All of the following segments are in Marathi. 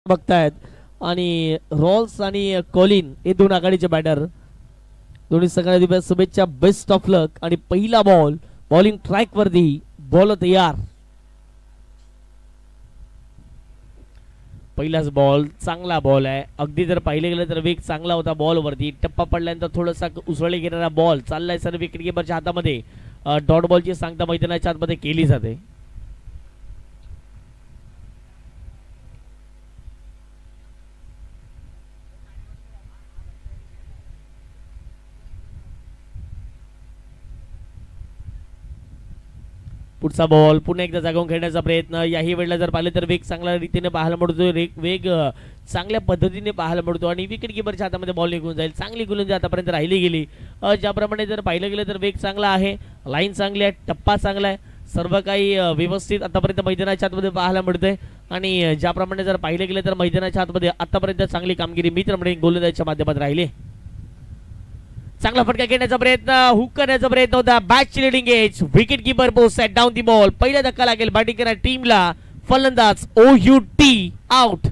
बघतायत आणि रॉल्स आणि कॉलिन हे दोन आघाडीचे बॅटर दोन्ही संघाला शुभेच्छा. बेस्ट ऑफ लक. आणि पहिला बॉल बॉलिंग ट्रॅक वरती बॉल तयार. पहिलाच बॉल चांगला बॉल आहे. अगदी जर पाहिले गेलं तर वेग चांगला होता बॉल वरती. टप्पा पडल्यानंतर थोडासा उसळी घेणारा बॉल चाललाय सर विकेट किपरच्या हातामध्ये. डॉट बॉलची सांगता मैदानाच्या आतमध्ये केली जाते. पुढचा बॉल पुन्हा एकदा जागून खेळण्याचा प्रयत्न. याही वेळेला जर पाहिलं तर वेग चांगल्या रीतीने पाहायला मिळतो. वेग चांगल्या पद्धतीने पाहायला मिळतो आणि विकेट किपरच्या हातामध्ये बॉल निघून जाईल. चांगली गोलंदाजी आतापर्यंत राहिली गेली. ज्याप्रमाणे जर पाहिलं गेलं तर वेग चांगला आहे, लाईन चांगली आहे, टप्पा चांगला आहे, सर्व काही व्यवस्थित आतापर्यंत मैदानाच्या आतमध्ये पाहायला मिळतंय. आणि ज्याप्रमाणे जर पाहिलं गेलं तर मैदानाच्या आतमध्ये आतापर्यंत चांगली कामगिरी मित्र मंडळी गोलंदाजीच्या माध्यमात राहिली. चांगला फटका घेण्याचा प्रयत्न, हुक करण्याचा प्रयत्न होता. बॅटची leading edge, wicket keeper post set down the ball. पहिला धक्का लागेल बॅटिंग करणाऱ्या टीमला. फलंदाज OUT आउट.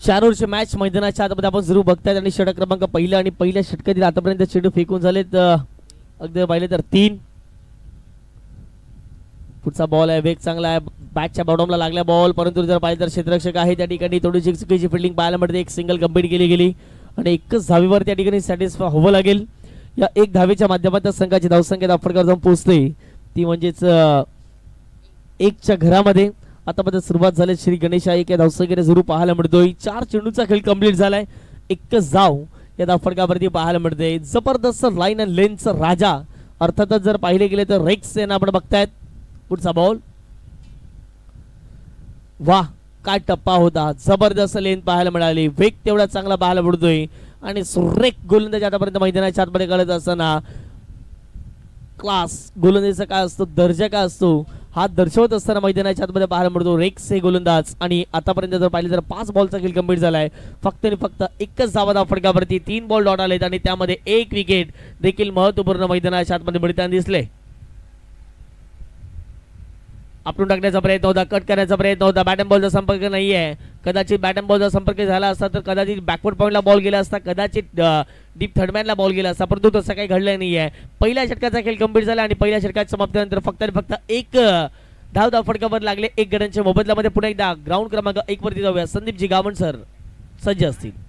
चार ओव्हरची मॅच मैदानाच्या आतमध्ये आपण सुरू बघतायत आणि षटक क्रमांक पहिला आणि पहिल्या षटकातील आतापर्यंत चेंडू फेकून झालेत अगदी पाहिले तर 3. पुढचा बॉल आहे, वेग चांगला आहे, बॅटच्या बॉटमला लागला बॉल, परंतु जर पाहिलं तर क्षेत्ररक्षक आहे त्या ठिकाणी थोडीशी चुकीची फिल्डिंग पाहायला मिळते. एक सिंगल कंप्लीट केली गेली आणि एकच धावीवर त्या ठिकाणी सॅटिस्फाय व्हावं लागेल. या एक धावेच्या माध्यमातून संघाची धावसंख्या धावफटकावर जाऊन पोहोचते ती म्हणजेच 1च्या घरामध्ये. आतापर्यंत सुरुवात झाली श्री गणेश आहे या धावसंख्येने सुरू पाहायला मिळतोय. 4 चेंडूचा खेळ कंप्लीट झालाय. एकच धाव या धावफटकावरती पाहायला मिळते. जबरदस्त लाईन अँड लेनचा राजा अर्थातच जर पाहिले गेले तर रेक्स यांना आपण बघतायत. पुढचा बॉल, वाह काय टप्पा होता, जबरदस्त लेन पाहायला मिळाली, वेग तेवढा चांगला पाहायला मिळतोय आणि सुरेख गोलंदाजी आतापर्यंत मैदानाच्या आतमध्ये करत असताना क्लास गोलंदाजीचा काय असतो, दर्जा काय असतो हा दर्शवत असताना मैदानाच्या आतमध्ये पाहायला मिळतो रेक्स हे गोलंदाज. आणि आतापर्यंत जर पाहिलं तर 5 बॉलचा खेळ कंप्लीट झालाय. फक्त आणि फक्त एकच धावा धावफटकावरती 3 बॉल डॉट आलेत आणि त्यामध्ये 1 विकेट देखील महत्वपूर्ण मैदानाच्या आतमध्ये मिळताना दिसले. आपण टाकण्याचा प्रयत्न होता, कट करण्याचा प्रयत्न होता, बॅट अँड बॉलचा संपर्क नाहीये. कदाचित बॅट अँड बॉलचा संपर्क झाला असता तर कदाचित बॅकवर्ड पॉईंटला बॉल गेला असता, कदाचित डीप थर्डमॅनला बॉल गेला असता, परंतु तसं काही घडलं नाहीये. पहिल्या षटकाचा खेळ कंप्लीट झाला आणि पहिल्या षटकाच्या समाप्तीनंतर फक्त आणि फक्त 1 धाव धावफटकावर लागले 1 गड्यांच्या मोबदल्यामध्ये. पुन्हा एकदा ग्राउंड क्रमांक 1 वरती जाऊया. संदीपजी गावण सर सज्ज असतील.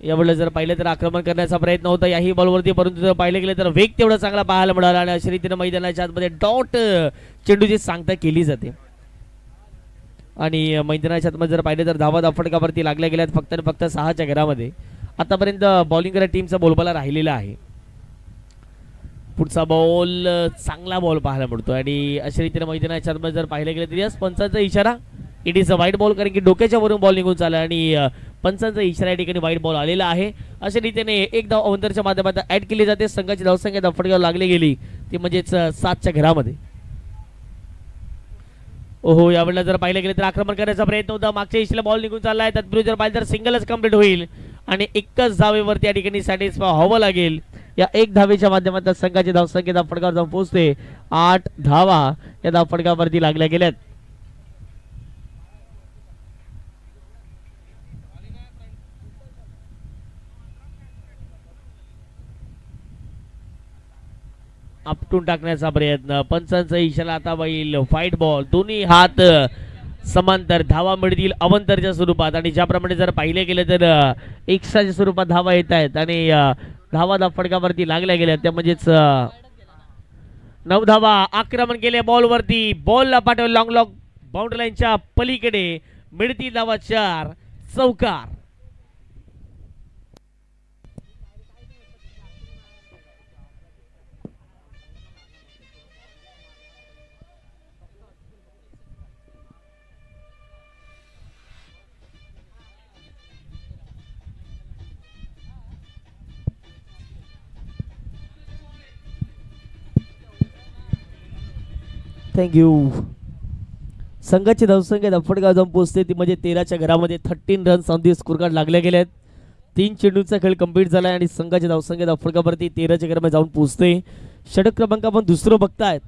यावेळेला जर पाहिलं तर आक्रमण करण्याचा प्रयत्न होता याही बॉलवरती, परंतु जर पाहिलं गेलं तर वेग तेवढा चांगला पाहायला मिळाला आणि अशा रीतीने मैदानाच्या आतमध्ये डॉट चेंडूची सांगता केली जाते. आणि मैदानाच्या आतमध्ये जर पाहिलं तर धावा धाफटकावरती लागल्या गेल्यात फक्त आणि फक्त 6च्या घरामध्ये. आतापर्यंत बॉलिंग करत टीमचा बोलबाला राहिलेला आहे. पुढचा बॉल चांगला बॉल पाहायला मिळतो आणि अशा रीतीने मैदानाच्या आतमध्ये जर पाहिलं गेलं तर यस पंचांचा इशारा, इट इज अ वाईट बॉल, कारण की डोक्याच्या वरून बॉल निघून चालला आणि पंचांचा इशारा या ठिकाणी वाईट बॉल आलेला आहे. अशा रीतीने एक धाव अवंतरच्या माध्यमातून ऍड केली जाते. संघाची धावसंख्या धाफटक्यावर लागली गेली ती म्हणजेच 7च्या घरामध्ये. ओहो, यावेळेला जर पाहिलं गेलं तर आक्रमण करण्याचा प्रयत्न होता, मागच्या इशाला बॉल निघून चालला आहे. तत्पूर्वी जर पाहिलं तर सिंगलच कंप्लीट होईल आणि एकच धावेवरती या ठिकाणी सॅटिस्फाय व्हावं लागेल. या एक धावेच्या माध्यमातून संघाची धावसंख्या धावफटकावर जाऊन पोहोचते. 8 धावा या धावफटकावरती लागल्या गेल्यात. आपटून टाकण्याचा प्रयत्न, पंचांचा इशारा आता होईल फाईट बॉल, दोन्ही हात समांतर, धावा मिळतील अवंतरच्या स्वरूपात आणि ज्याप्रमाणे जर पाहिले गेले तर एक्स्ट्राच्या स्वरूपात धावा येत आहेत आणि धावा धावफटकावरती लागल्या गेल्या त्या म्हणजेच 9 धावा. आक्रमण केले बॉलवरती, बॉलला पाठवलं लॉंग लॉंग बाउंड्री लाईनच्या पलीकडे, मिळतील धावा 4, चौकार. थँक्यू. संघाची धावसंख्या धाफटगाव जाऊन पोहोचते ती म्हणजे 13च्या घरामध्ये. 13 runs on the score card लागले गेले आहेत. 3 चेंडूचा खेळ कंप्लीट झाला आणि संघाची धावसंख्या धाफटगावरती 13च्या घरामध्ये जाऊन पोहोचते. षटक क्रमांक आपण दुसरं बघतायत.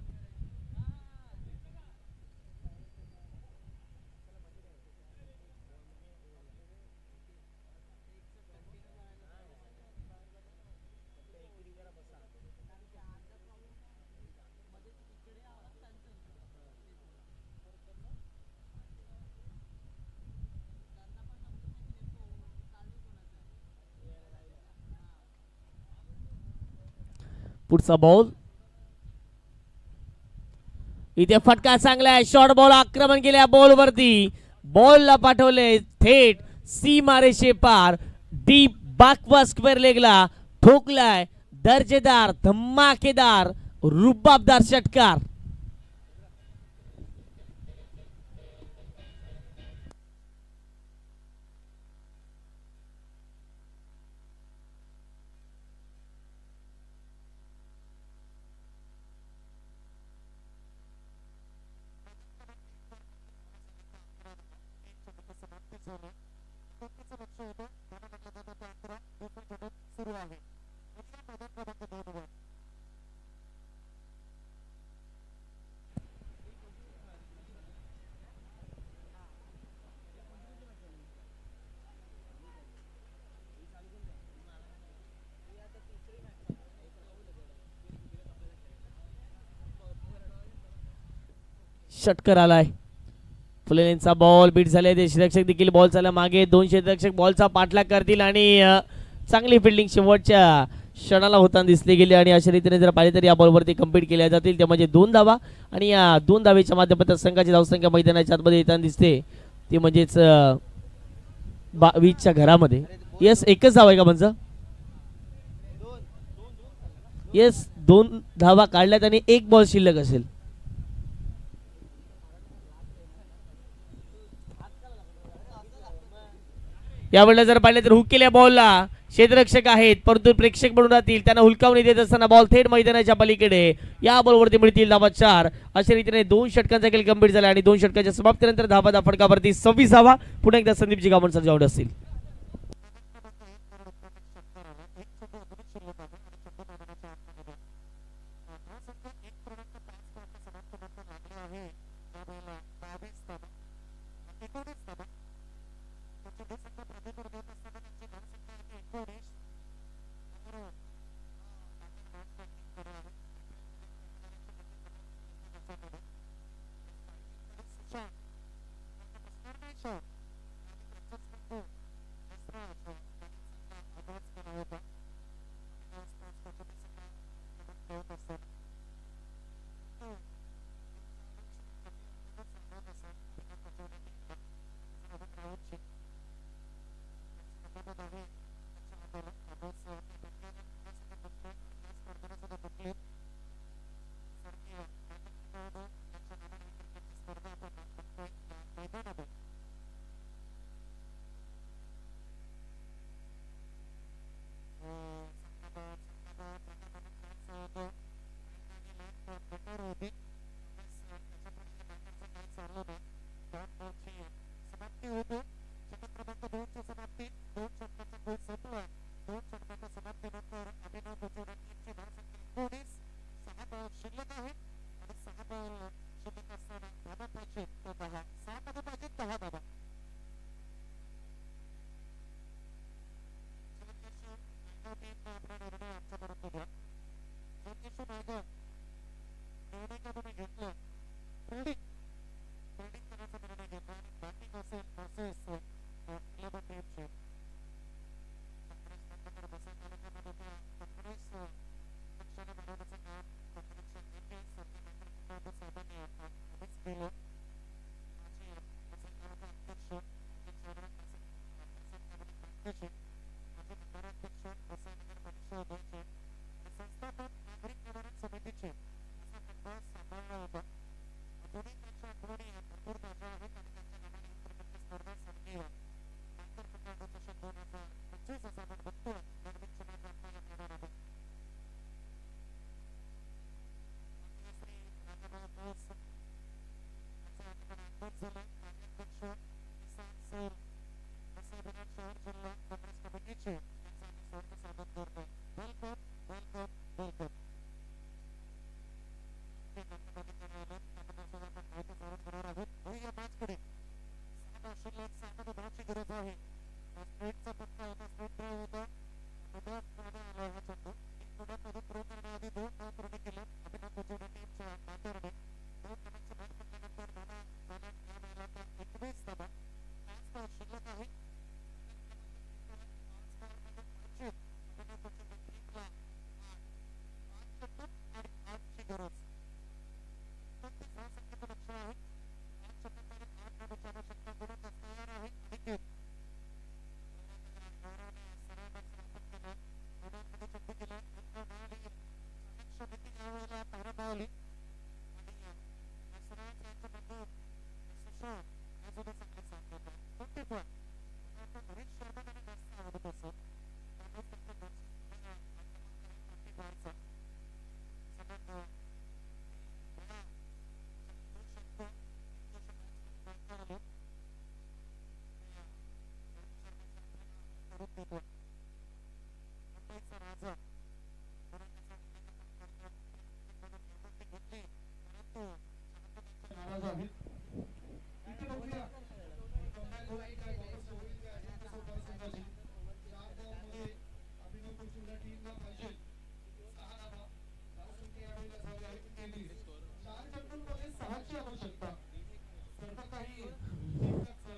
पुढचा बॉल इथे फटका चांगला आहे, शॉर्ट बॉल, आक्रमण केल्या बॉलवरती, बॉलला पाठवले थेट सीमारेषे पार, डीप बाकवा स्क्वेअर लेगला ठोकलाय. दर्जेदार, धमाकेदार, रुबाबदार षटकार. षटकर आलाय. फुलेंचा बॉल बीट झाले, क्षेत्ररक्षक देखील बॉल चालला मागे, 2 क्षेत्ररक्षक बॉलचा पाठलाग करतील आणि चांगली फिल्डिंग शेवटच्या क्षणाला होताना दिसली गेली आणि अशा रीतीने जर पाहिले तर या बॉलवरती कंप्लीट केल्या जातील त्या म्हणजे 2 धावा आणि या 2 धावेच्या माध्यमातून संघाची धावसंख्या मैदानाच्या आतमध्ये येताना दिसते ती म्हणजेच 22च्या घरामध्ये. यस, एकच धावा आहे का म्हणजे? यस, 2 धावा काढल्यात आणि 1 बॉल शिल्लक असेल. यावेळेला जर पाहिलं तर हुक केल्या बॉलला क्षेत्ररक्षक आहेत परंतु प्रेक्षक म्हणून राहतील, त्यांना हुलकावणी देत असताना बॉल थेट मैदानाच्या पलीकडे. या बॉलवरती मिळतील धावा 4. अशा रीतीने 2 षटकांचा खेळ कंप्लीट झाला आणि 2 षटकांच्या समाप्तीनंतर धावा फटकावरती 26 धावा. पुन्हा एकदा संदीपजी गावण सर जाऊन असतील.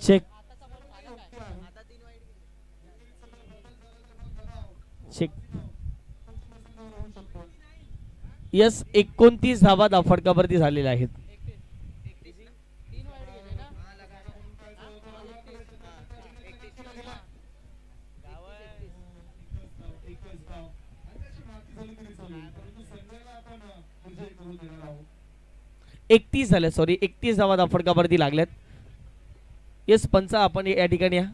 Check check. यस, 29 धावा फटकावरती झालेल्या आहेत. एकतीस झाल्या, सॉरी 31 धावा फटकावरती लागल्यात. येस पंच, आपण या ठिकाणी या.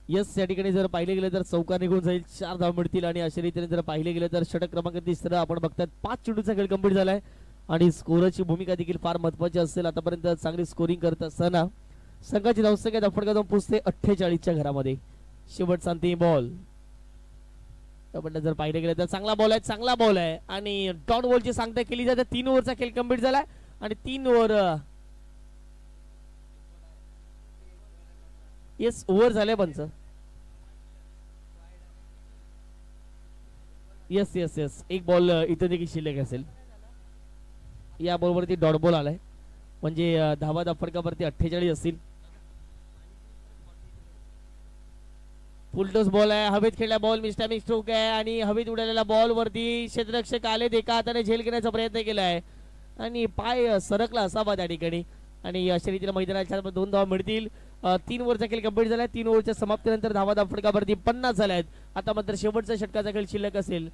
यस, या ठिकाणी जर पाहिले गेले तर चौकार निघून जाईल, 4 धाव मिळतील आणि अशा रीतीने जर पाहिले गेले तर षटक क्रमांक 3 आपण बघतात 5 चेंडूचा खेळ कंप्लीट झालाय आणि स्कोरची भूमिका देखील फार महत्वाची असेल. आतापर्यंत चांगली स्कोरिंग करत असताना संघाची धावसंख्या धावफटका जाऊन पोहोचते 48च्या घरामध्ये. शेवटचा अंतिम बॉल जर पाहिले गेले तर चांगला बॉल आहे आणि डॉट बॉलची सांगता केली जाते. 3 ओव्हरचा खेळ कंप्लीट झालाय आणि 3 ओव्हर येस ओव्हर झाले पंच. येस येस येस, एक बॉल इथं देखील शिल्लक असेल. या बॉलवरती डॉट बॉल आलाय म्हणजे धावा धावफटकावरती 48 असतील. फुलटॉस बॉल आहे, हवेत खेळला बॉल, मिस्टॅमिक स्ट्रोक आहे आणि हवेत उडालेला बॉल वरती क्षेत्ररक्षक आले, एका हाताने झेल घेण्याचा प्रयत्न केलाय आणि पाय सरकला असावा त्या ठिकाणी आणि अशा रीतीने मैदानाच्या 2 धावा मिळतील. 3 ओव्हरचा खेळ कंप्लीट झालाय. 3 ओव्हरच्या समाप्तीनंतर धावा धावफटकावरती 50 झाल्यात. आता मात्र शेवटचा षटकाचा खेळ शिल्लक असेल.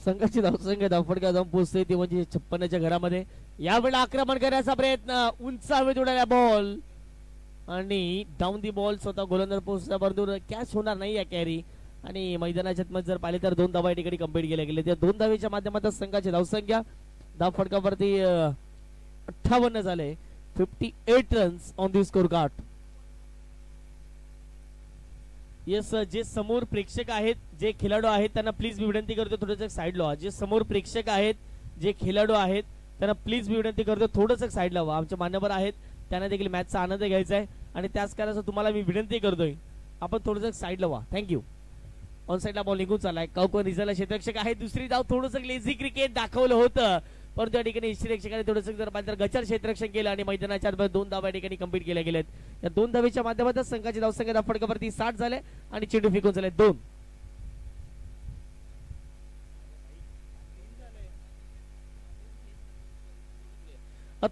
संघाची धावसंख्या धावफटका जाऊन पोहोचते ती म्हणजे 56च्या घरामध्ये. यावेळेला आक्रमण करण्याचा प्रयत्न, उंच हवेत उडाला बॉल आणि डाऊन दी बॉल, स्वतः गोलंदाज पोहोचला परंतु कॅच होणार नाही या कॅरी आणि मैदानाच्या मध्ये जर पाहिले तर 2 धावा या ठिकाणी कंप्लीट केल्या गेल्या. त्या 2 धावेच्या माध्यमातून संघाची धावसंख्या धावफटकावरती 58 झाले. 58 runs on the score card. Yes, जे समोर प्रेक्षक आहेत, जे खेळाडू आहेत त्यांना प्लीज मी विनंती करतो थोडंसं साईडला व्हा. जे समोर प्रेक्षक आहेत, जे खेळाडू आहेत त्यांना प्लीज मी विनंती करतो थोडंसं साईडला व्हा. आमचे मान्यवर आहेत त्यांना देखील मॅचचा आनंद घ्यायचा आहे आणि त्याच कारणाचं तुम्हाला मी विनंती करतोय आपण थोडंसं साईडला व्हा. थँक्यू. ऑन साईडला बॉल निघून चाललाय. काउको रिझाला क्षेत्ररक्षक आहे. दुसरी धाव, थोडंसं लेझी क्रिकेट दाखवलं होतं परंतु या ठिकाणी क्षेत्ररक्षकाने थोडंसं जर पाहिलं तर गचर क्षेत्ररक्षण केलं आणि मैदानाच्या 2 धावा या ठिकाणी कंप्लीट केल्या गेल्यात. या 2 धावेच्या माध्यमातून संघाची धावसंख्या धावफटकावरती 60 झाले आणि चेंडू फेकून झाले 2.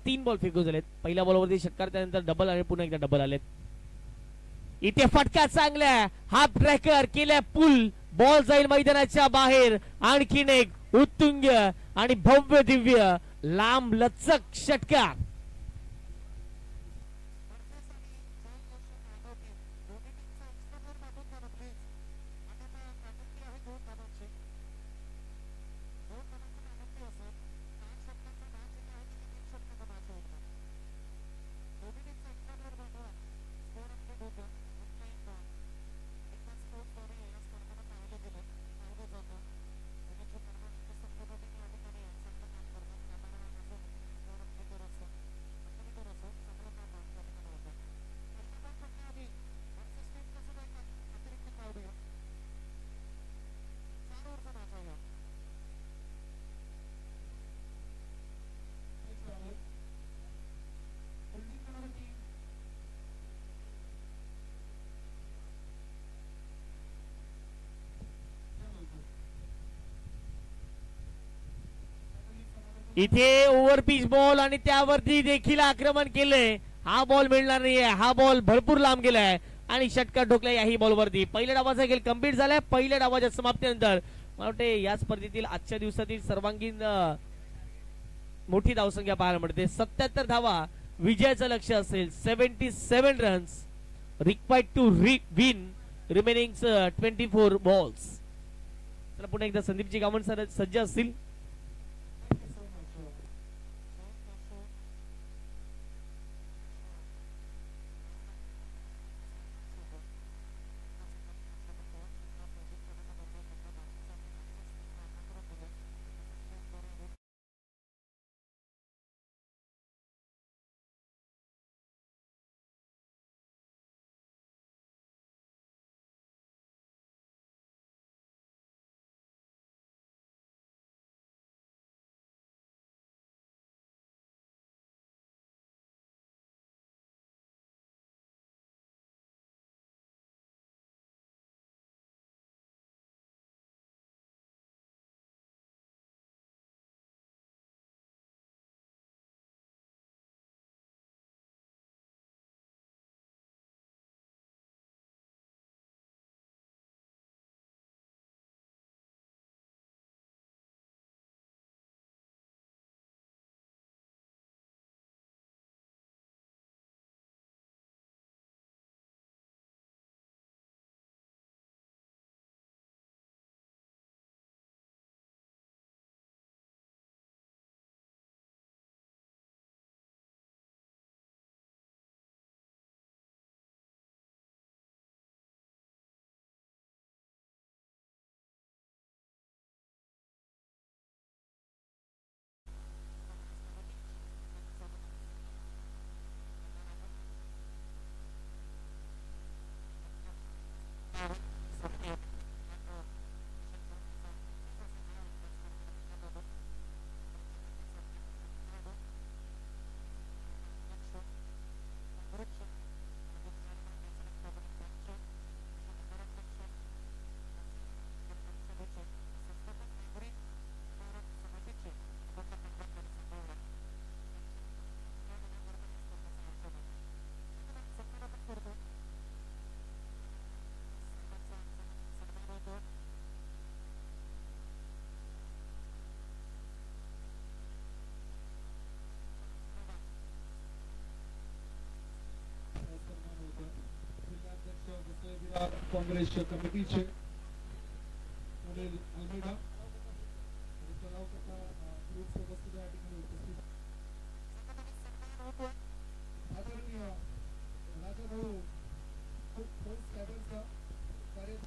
तीन बॉल फेकून झालेत. पहिल्या बॉलवरती षटकार, त्यानंतर डबल आणि पुन्हा एकदा डबल आलेत. इथे फटका चांगला, हाफ ब्रेकर केल्या, पुल बॉल जाईल मैदानाच्या बाहेर. आणखीन एक उत्तुंग आणि भव्य दिव्य लांब लचक षटकार. इथे ओव्हर पिच बॉल आणि त्यावरती देखील आक्रमण केलंय. हा बॉल मिळणार नाहीये, हा बॉल भरपूर लांब गेलाय आणि षटकार ठोकलाय याही बॉलवरती. पहिल्या डावाचा खेळ कंप्लीट झालाय. पहिल्या डावाच्या समाप्तीनंतर मला वाटते या स्पर्धेतील आजच्या दिवसातील सर्वांगीण मोठी धावसंख्या पाहायला मिळते. 77 धावा विजयाचं लक्ष असेल. 77 runs required to win remaining 24 balls. चला पुन्हा एकदा संदीपजी गावंड सर सज्ज असतील. काँग्रेसच्या कमिटीचे पुढील अल्मेडा आणि तलाव कथा ग्रुप उपस्थित या ठिकाणी उपस्थित आदरणीय राजाभाऊ फोर्स कॅडरचा कार्य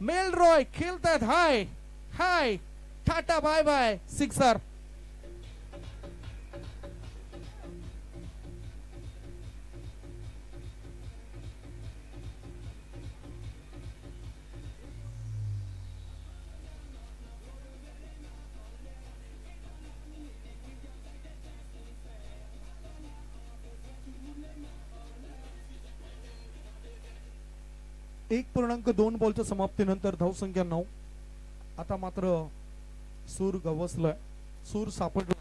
मेलरॉय खेळतात हाय हाय टाटा बाय बाय सिक्सर. एक पूर्णांक 2 बॉलच्या समाप्तीनंतर धावसंख्या 9. आता मात्र सूर गवसलाय, सूर सापडला.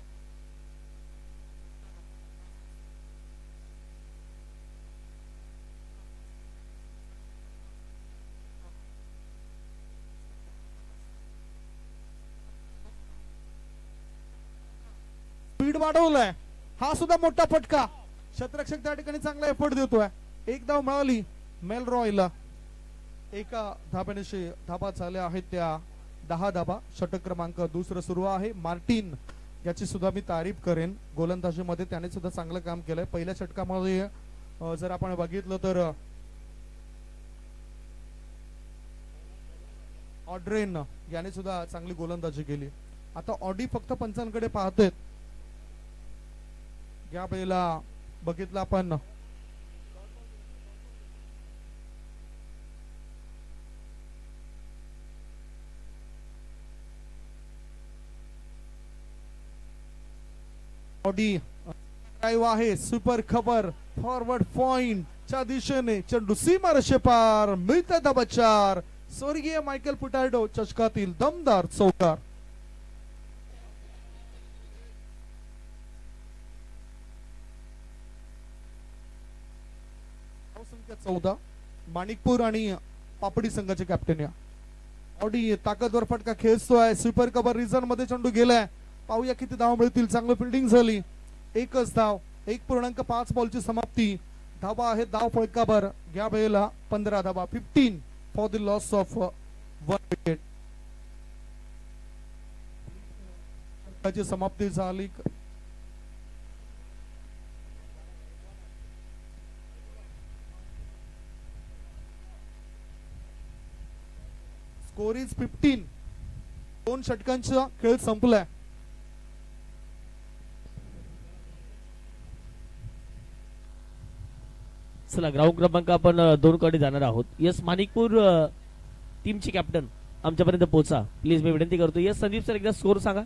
लीड वाढवलाय. हा सुद्धा मोठा फटका. क्षेत्ररक्षक त्या ठिकाणी चांगला एफर्ट देतोय. एक धाव मिळाली मेलरॉयला. एका धाब्याने धाबा झाल्या आहेत त्या 10 धाबा. षटक क्रमांक दुसरं सुरू आहे. मार्टिन याची सुद्धा मी तारीफ करेन. गोलंदाजीमध्ये त्याने सुद्धा चांगलं काम केलंय. पहिल्या षटकामध्ये जर आपण बघितलं तर ऑड्रेन याने सुद्धा चांगली गोलंदाजी केली. आता ऑडी फक्त पंचांकडे पाहतोय. या वेळेला बघितलं आपण ऑडी ड्राइव्ह आहे. सुपर खबर फॉरवर्ड पॉइंट च्या दिशेने चेंडू सीमारेषे पार. मिळते धाबा 4. स्वर्गीय मायकेल पुटार्डो चषकातील दमदार चौकार. संख्या 14 माणिकपूर आणि पापडी संघाचे कॅप्टन या. ऑडी ताकदवर फटका खेचतोय. सुपर कव्हर रिझन मध्ये चेंडू गेलाय. पाहूया किती धाव मिळतील. चांगलं फिल्डिंग झाली. एकच धाव. 1.5 बॉलची समाप्ती. धाबा आहे धाव फळकावर. या वेळेला 15 धाबा. 15 for the loss of 1 wicket. समाप्ती झाली. Score is 15. 2 षटकांचा खेळ संपलाय. चला ग्राउंड क्रमांक आपण 2 कडे जाणार आहोत. यस माणिकपूर टीमची कॅप्टन आमच्यापर्यंत पोहोचा प्लीज. मी विनंती करतो. यस संदीप सर एकदा स्कोर सांगा.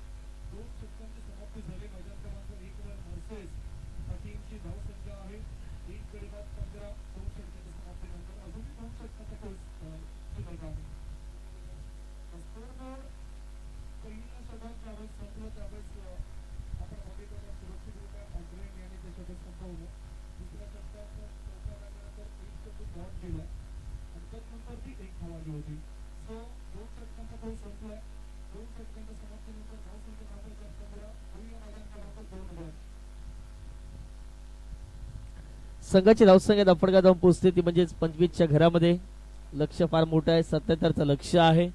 संघाची धावसंख्या दफडका जाऊन पोहोचते ती म्हणजे 25च्या घरामध्ये. लक्ष फार मोठं आहे. 77चं लक्ष आहे.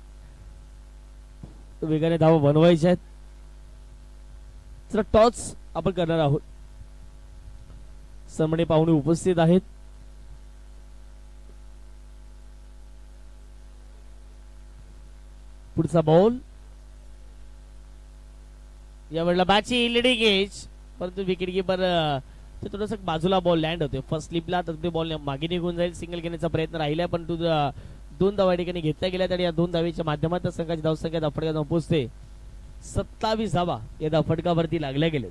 वेगाने धावा बनवायच्या आहेत. चला टॉस आपण करणार आहोत. सामने पाहुणे उपस्थित आहेत. पुढचा बॉल. यावेळेला बॅची लिडिंग एज परंतु विकेट कीपर थोडस बाजूला बॉल लँड होते. फर्स्ट स्लिपला तर ते बॉल मागे निघून जाईल. सिंगल घेण्याचा प्रयत्न राहिला पण 2 धावा ठिकाणी घेतल्या गेल्या आणि या 2 धावेच्या माध्यमातून संघाची धावसंख्या धावफटका जाऊन पोहोचते 27 धावा या धावफटकावरती लागल्या गेल्या.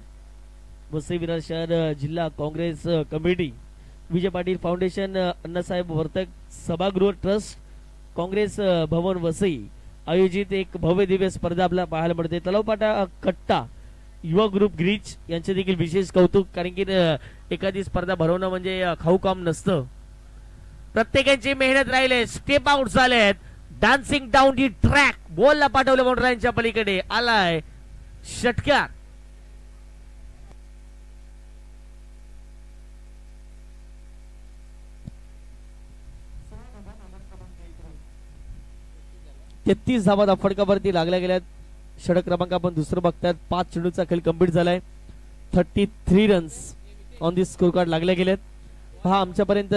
वसई विरार शहर जिल्हा काँग्रेस कमिटी, विजय पाटील फाउंडेशन, अण्णासाहेब वर्तक सभागृह ट्रस्ट, काँग्रेस भवन वसई आयोजित एक भव्य दिव्य स्पर्धा आपल्याला पाहायला मिळते. तलावपाटा कट्टा युवा ग्रुप ग्रीच यांचे देखील विशेष कौतुक. कारण की एखादी स्पर्धा भरवणं म्हणजे खाऊ काम नसतं. प्रत्येकाची मेहनत राहिले. स्टेप आउट झालेत. Dancing down the track. बॉलला पाठवलं बाउंड्रीच्या पलीकडे आलाय षटकार. तेहतीस धावा धावफटकावरती लागल्या गेल्यात. षटक क्रमांक आपण दुसरं बघतात. 5 चेंडूचा खेळ कंप्लीट झालाय. 33 runs on the score card लागले गेलेत. हा आमच्यापर्यंत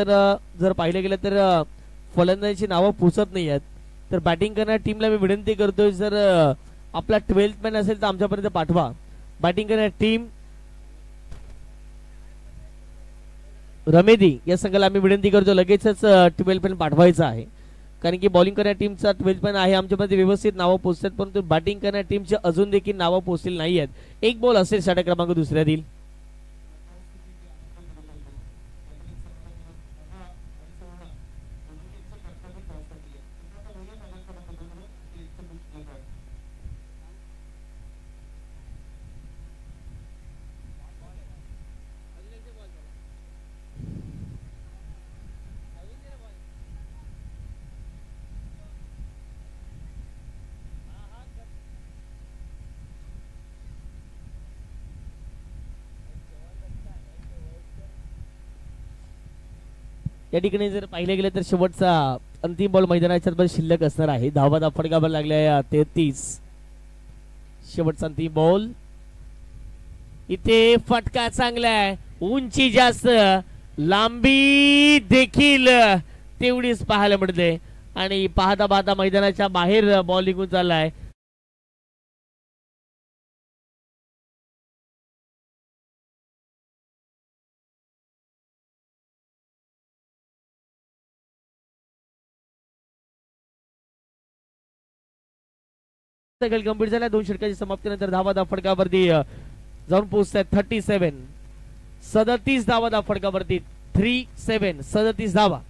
जर पाहिलं गेलं तर फलंदाजीची नावं पोचत नाही आहेत. तर बॅटिंग करणाऱ्या टीमला मी विनंती करतोय जर आपला 12th मॅन असेल तर आमच्यापर्यंत पाठवा. बॅटिंग करणारी टीम रमेदी या संघाला आम्ही विनंती करतो लगेचच 12th मॅन पाठवायचा आहे. कारण की बॉलिंग करणाऱ्या टीमचा 12th मॅन आहे आमच्यामध्ये व्यवस्थित नावं पोहोचतात परंतु बॅटिंग करणाऱ्या टीमचे अजून देखील नावं पोहोचलेली नाही आहेत. एक बॉल असेल षटक क्रमांक दुसऱ्यातील. या ठिकाणी जर पाहिले गेले तर शेवटचा अंतिम बॉल मैदानाच्या आत शिल्लक असणार आहे. धावा फटकावर लागल्या 33. शेवटचा अंतिम बॉल. इथे फटका चांगला आहे, उंची जास्त, लांबी देखील तेवढीच पाहायला मिळते आणि पाहता पाहता मैदानाच्या बाहेर बॉल निघून चाललाय. कंप्लीट झाल्या. 2 षटकांची समाप्तीनंतर धावा फटकावरती जाऊन पोहोचत आहेत 37. 37 धावा फटकावरती. 37 37 धावा.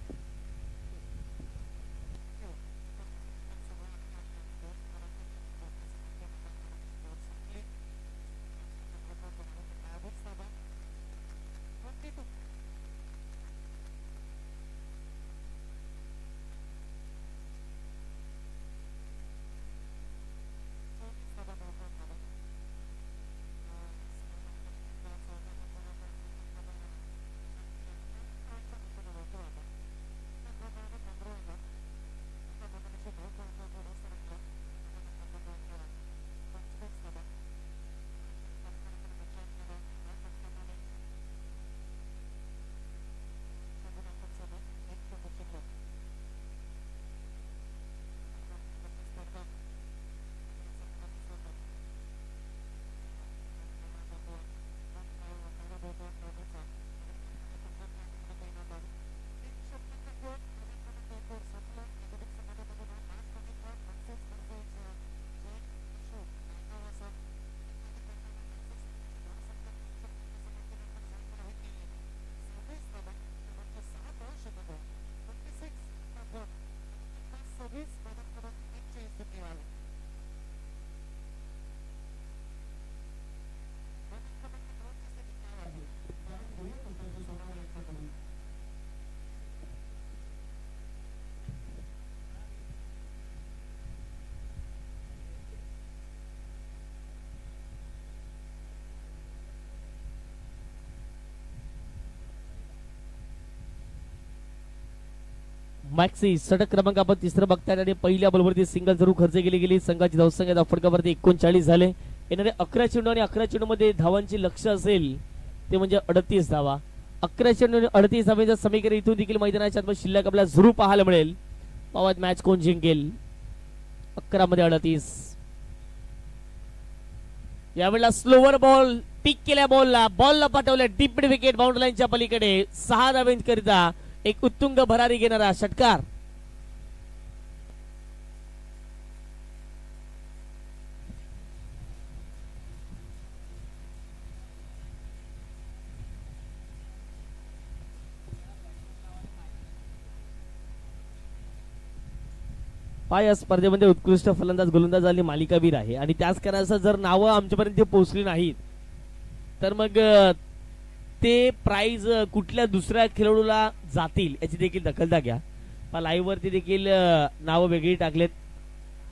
मॅक्सी षटक क्रमांक आपण तिसरं बघताय आणि पहिल्या बॉलवरती सिंगल जरूर खर्च केली गेली. संघाची धावसंख्या फटकावरती 39 झाले. येणारे 11 चेंडू आणि 11 चेंडू मध्ये धावांची लक्ष असेल ते म्हणजे 38 धावा. 11 चेंडू आणि 38 धावांचं समीकरण इथून देखील मैदानाच्या आत शिल्लक आपल्याला जरूर पाहायला मिळेल. पावत मॅच कोण जिंकेल. 11 मध्ये 38. यावेळेला स्लोवर बॉल पिक केल्या बॉलला पाठवल्या डीप विकेट बाउंड्री लाईनच्या पलीकडे 6 धावांकरिता एक उत्तुंग भरारी घेणारा षटकार. या स्पर्धेमध्ये उत्कृष्ट फलंदाज गोलंदाज आणि मालिकावीर आहे आणि त्याच कारणाचं जर नावं आमच्यापर्यंत पोहोचली नाहीत तर मग ते प्राइज कुठल्या दुसऱ्या खेळाडूला जातील याची देखील दखलता घ्या. लाईव्ह वरती देखील नावं वेगळी टाकलेत.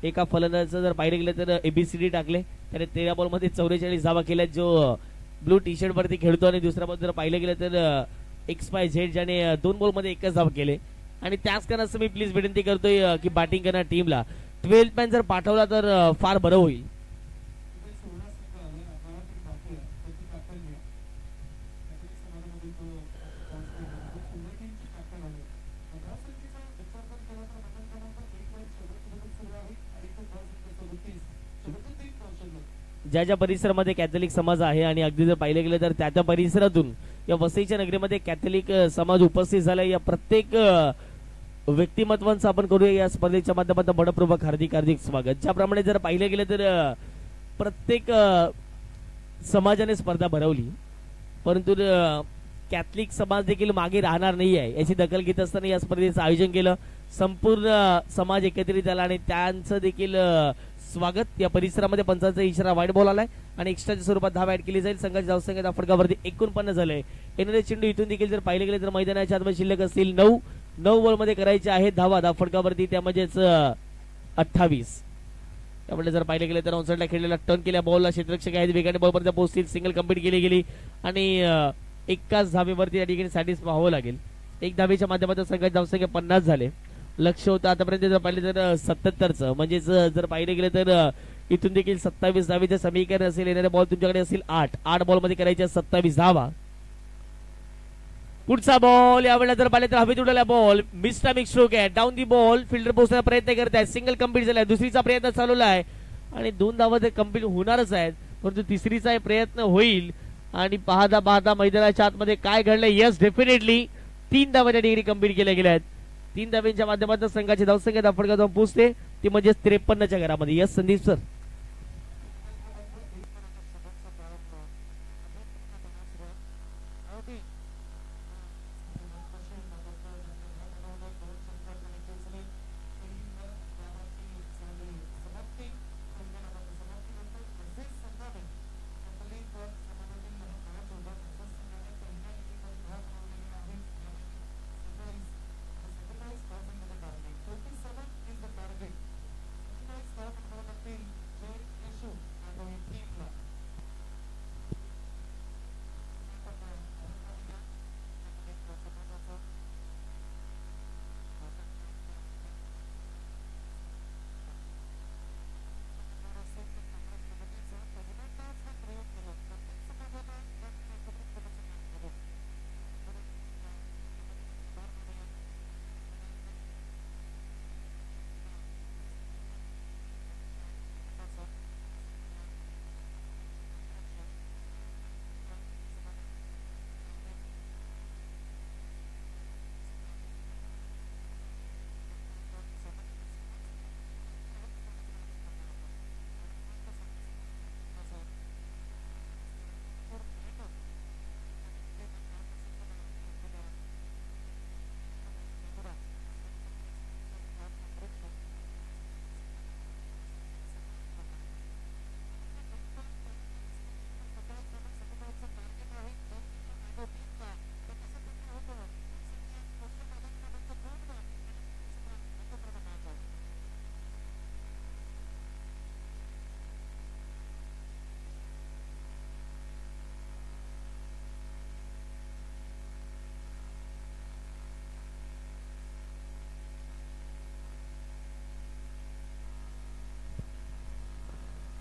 एका फलंदाजाचं जर पाहिलं गेलं तर ABCD टाकले. त्याने 13 बॉल मध्ये 44 धावा केल्यात जो ब्लू टी शर्ट वरती खेळतो आणि दुसऱ्या बॉल जर पाहिलं गेलं तर XYZ ज्याने 2 बॉल मध्ये 1च धावा केले. आणि त्याच कारणाचं मी प्लीज विनंती करतोय की बॅटिंग करणाऱ्या टीमला 12 मॅन जर पाठवला तर फार बरं होईल. ज्या ज्या परिसरामध्ये कॅथलिक समाज आहे आणि अगदी जर पाहिलं गेलं तर त्या परिसरातून या वसईच्या नगरीमध्ये कॅथलिक समाज उपस्थित झाला. या प्रत्येक व्यक्तिमत्वांचं आपण करूया या स्पर्धेच्या माध्यमातून मनपूर्वक हार्दिक स्वागत. ज्याप्रमाणे जर पाहिलं गेलं तर प्रत्येक समाजाने स्पर्धा भरवली परंतु कॅथलिक समाज देखील मागे राहणार नाही आहे याची दखल घेत असताना या स्पर्धेचं आयोजन केलं. संपूर्ण समाज एकत्रित आला आणि त्यांचं देखील स्वागत. या परिसरामध्ये पंचांचा इशारा वाईट बॉल आलाय आणि एक्स्ट्राच्या स्वरूपात धावा ऍड केली जाईल. संघाची धावसंख्या फटकावरती 49 झाले. येणारे चेंडू इथून देखील जर पाहिले गेले तर मैदानाच्या आत शिल्लक असतील 9 बॉल मध्ये करायचे आहेत धावा फटकावरती त्यामध्येच 28. त्यामुळे जर पाहिले गेले तर ऑनसाइडला खेळलेला टर्न केल्या बॉलला क्षेत्ररक्षक आहेत वेगाने बॉलपर्यंत पोहोचतील. सिंगल कंप्लीट केली गेली आणि एकाच धावेवरती या ठिकाणी सॅटिस्फाय व्हावं लागेल. एक धावेच्या माध्यमातून संघाची धावसंख्या 50 झाले. लक्ष होतं आतापर्यंत जर पाहिलं तर 77चं, म्हणजेच जर पाहिलं गेलं तर इथून देखील 27 धावेचं समीकरण असेल. येणारे बॉल तुमच्याकडे असेल 8 बॉल मध्ये करायचे 27 धावा. पुढचा बॉल यावेळेला जर पाहिलं तर हवेत उडवला बॉल, मिस्टामिक स्ट्रोक आहे. डाऊन दी बॉल, फिल्डर पोहोचण्याचा प्रयत्न करत आहे. सिंगल कम्प्लीट झालाय, दुसरीचा प्रयत्न चालवला आहे आणि 2 धावा तर कम्प्लीट होणारच आहेत, परंतु तिसरीचा प्रयत्न होईल. आणि पाहता मैदानाच्या आतमध्ये काय घडलंय. यस, डेफिनेटली 3 धावाच्या डिग्री कम्प्लीट केल्या गेल्या आहेत. 3 धाव्यांच्या माध्यमातून संघाची धावसंख्या धावफटका जाऊन पोहोचते ती म्हणजे 53च्या घरामध्ये. Yes Sandeep sir.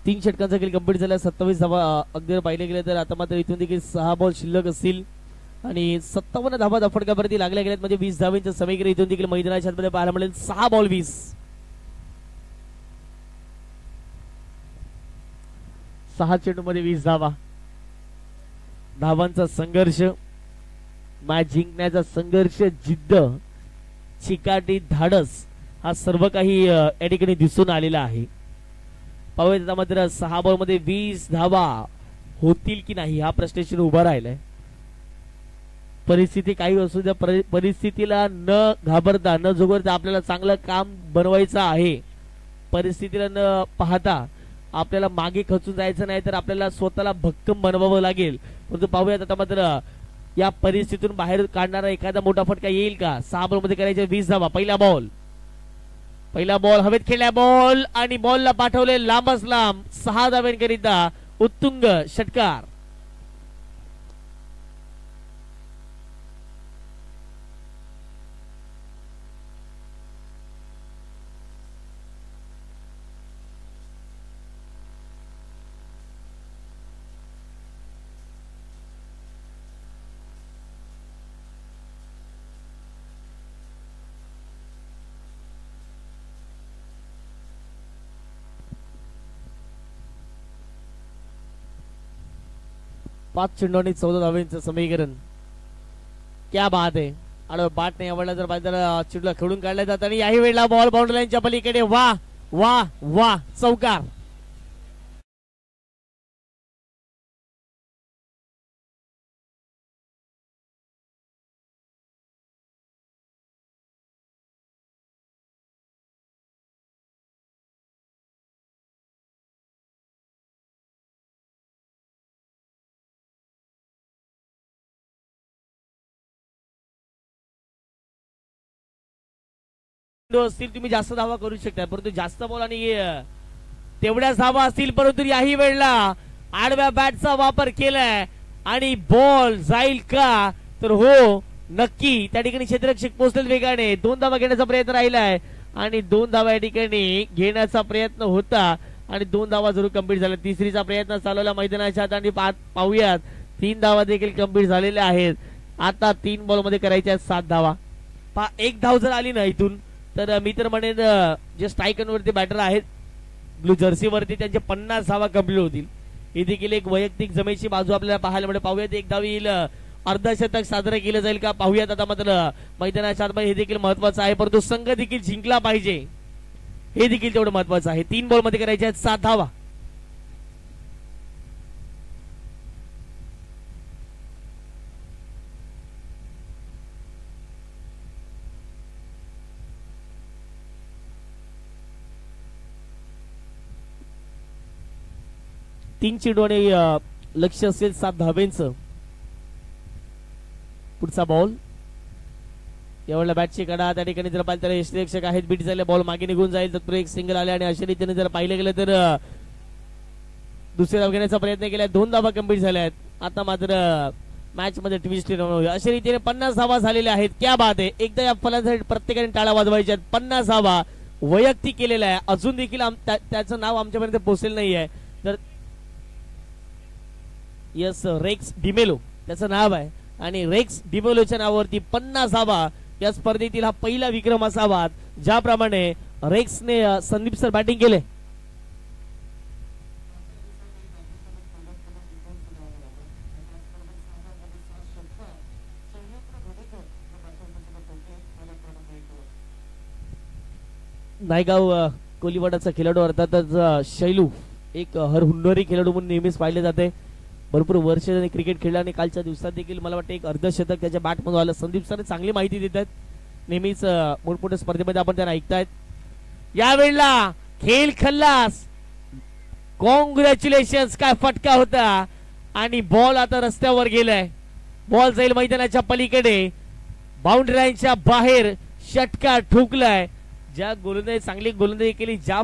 तीन षटकांचा खेळ कंप्लीट झाला. 27 धावा अगदी पाहिले गेले तर आता मात्र इथून देखील 6 बॉल शिल्लक असतील आणि 57 धावा धावफटकावरती लागल्या गेल्यात, म्हणजे 20 धावांचं समीकरण इथून देखील मैदानाच्या आतमध्ये पाहायला मिळेल. 6 बॉल 20. 6 चेंडूमध्ये 20 धावा. धावांचा संघर्ष, मॅच जिंकण्याचा संघर्ष, जिद्द, चिकाटी, धाडस हा सर्व काही या ठिकाणी दिसून आलेला आहे. पाहूया मात्र 6 बॉल मध्ये 20 धावा होतील की नाही हा प्रश्न उभा राहिलाय. परिस्थिती काही असू द्या, परिस्थितीला न घाबरता न जुगरता आपल्याला चांगलं काम बनवायचं आहे. परिस्थितीला न पाहता आपल्याला मागे खचून जायचं नाही, तर आपल्याला स्वतःला भक्कम बनवावं लागेल. परंतु पाहूयात आता मात्र या परिस्थितीतून बाहेर काढणारा एखादा मोठा फटका येईल का. 6 बॉल मध्ये करायचे 20 धावा. पहिला बॉल हवेत खेळला बॉल आणि बॉलला पाठवले लांबच लांब. 6 धाव्यांकरिता उत्तुंग षटकार. पाच चेंडूंनी 14 धावांचं समीकरण. क्या बात आहे. आणि बॅट नाही आवडला तर बाजूला चेंडूला खेळून काढला जात आणि याही वेळेला बॉल बाउंड्री लाईनच्या पलीकडे. वा वा वा, चौकार. असतील तुम्ही जास्त धावा करू शकता, परंतु जास्त बॉल आणि तेवढ्याच धावा असतील, परंतु याही वेळेला आडव्या बॅटचा वापर केलाय आणि बॉल जाईल का तर हो, नक्की त्या ठिकाणी क्षेत्ररक्षक पोहोचलेत वेगाने. 2 धावा घेण्याचा प्रयत्न राहिलाय आणि 2 धावा या ठिकाणी घेण्याचा प्रयत्न होता आणि 2 धावा जरूर कंप्लीट झाल्या. तिसरीचा प्रयत्न चालवला मैदानाच्या हात आणि पाहूयात 3 धावा देखील कंप्लीट झालेल्या आहेत. आता 3 बॉल मध्ये करायच्या 7 धावा. 1 धाव जर आली ना इथून तर मी तर म्हणेन जे स्ट्रायकरवरती बॅटर आहेत ब्लू जर्सी वरती त्यांचे 50 धावा कंप्लीट होतील. ही देखील एक वैयक्तिक जमेची बाजू आपल्याला पाहायला मिळेल. पाहूयात 1 धाव येईल, अर्धशतक साजरं केलं जाईल का पाहूयात. आता मात्र मैदानाच्या आतमध्ये हे देखील महत्वाचं आहे, परंतु संघ देखील जिंकला पाहिजे हे देखील तेवढं महत्वाचं आहे. 3 बॉल मध्ये करायच्या 7 धावा. तीन चेंडू आणि लक्ष असेल 7 धावेंचं. पुढचा बॉल यावेळेला बॅटची कडा त्या ठिकाणी जर पाहिलं तर यष्टीरक्षक आहेत, बीट झाले, बॉल मागे निघून जाईल. तत्पूर्वी एक सिंगल आले आणि अशा रीतीने जर पाहिलं गेलं तर दुसऱ्या धाव घेण्याचा प्रयत्न केला. 2 धावा कंप्लीट झाल्या आहेत. आता मात्र मॅच मध्ये ट्विस्ट अशा रीतीने 50 धावा झालेल्या आहेत. क्या बात आहे. एकदा या फलंदाजांसाठी प्रत्येकाने टाळ्या वाजवायच्या. 50 धावा वैयक्तिक केलेल्या आहे. अजून देखील त्याचं नाव आमच्यापर्यंत पोहोचलेलं नाही आहे. तर यस रेक्स डिमेलो त्याचं नाव आहे आणि रेक्स डिमेलोच्या नावावरती 50 धावा या स्पर्धेतील हा पहिला विक्रम असावा. ज्याप्रमाणे रेक्सने संदीप सर बॅटिंग केले. नायगाव कोलीवाडाचा खेळाडू अर्थातच शैलू एक हरहुन्नरी खेळाडू म्हणून नेहमीच पाहिले जाते. भरपूर वर्ष त्यांनी क्रिकेट खेळला आणि कालच्या दिवसात देखील मला वाटतं एक अर्धशतक त्याच्या बॅटमधून आलं. संदीप सर चांगली माहिती देत आहेत. नेहमीच मोठमोठ्या स्पर्धेमध्ये आपण त्यांना ऐकतायत. यावेळेला खेळ खल्लास. कॉंग्रॅच्युलेशन्स. काय फटका होता आणि बॉल आता रस्त्यावर गेलाय. बॉल जाईल मैदानाच्या पलीकडे, बाउंड्री लाईनच्या बाहेर. षटकार ठोकलाय. ज्या गोलंदाजी चांगली गोलंदाजी केली, ज्या